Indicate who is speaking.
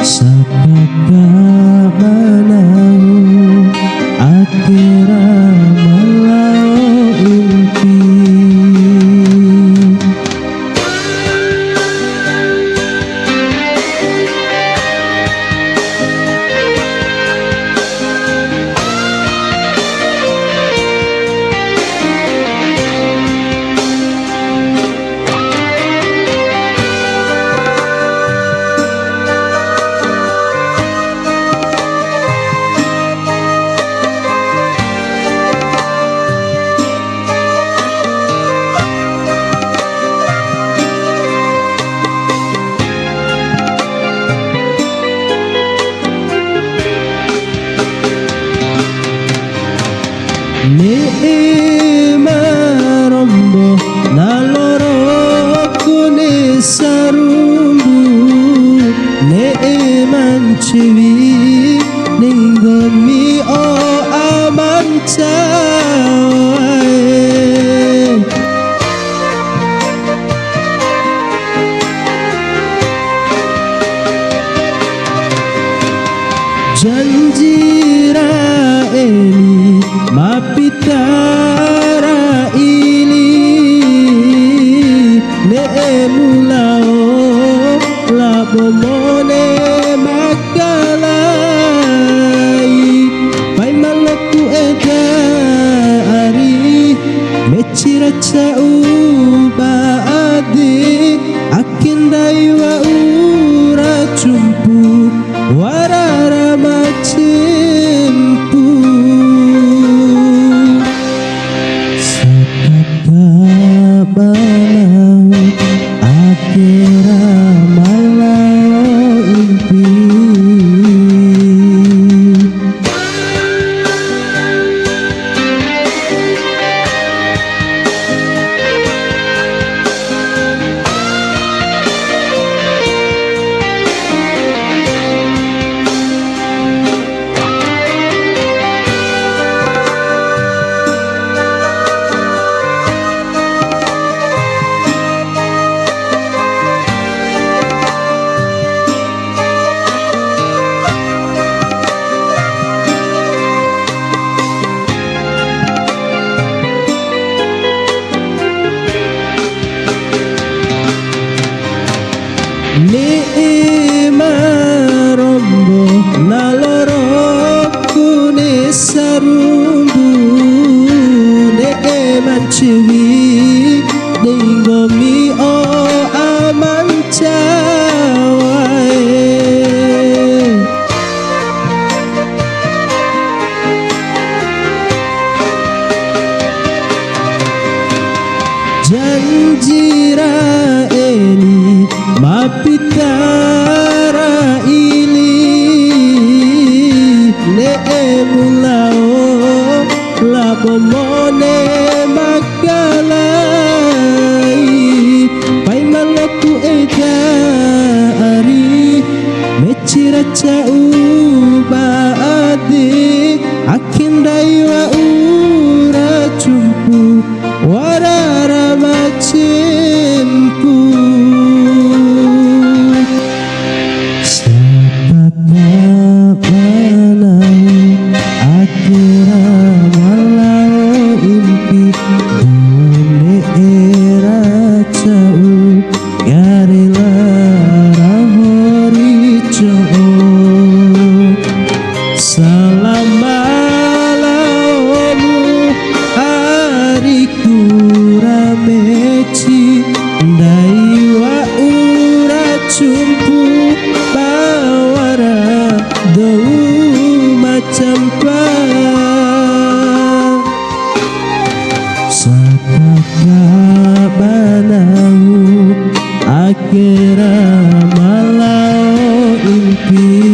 Speaker 1: Sapaka manau akira malau impi. Neema rombo naloro kune sarumbu neeman ciwi ninggomi o aman cawae. Janjira eni mapitara ili neemulao labomone makalai pai malaku eda ari meciraca uba adi akindaiwa ura cumpu warara macimpu. Malau akira malau impi. Neema rombo naloro kune sarumbu neeman ciwi ninggomi o aman cawae. Janjira eni mapitara ili neemulao labomone makalai pai malaku eda ari meciraca uba adi akindaiwa ura cumpu warara macimpu. Akira malau impi dune era cau garila rahori cau salam malaumu ariku rameci daiwa ura cumpu bawara dou macam sapaka banau akira malau impi.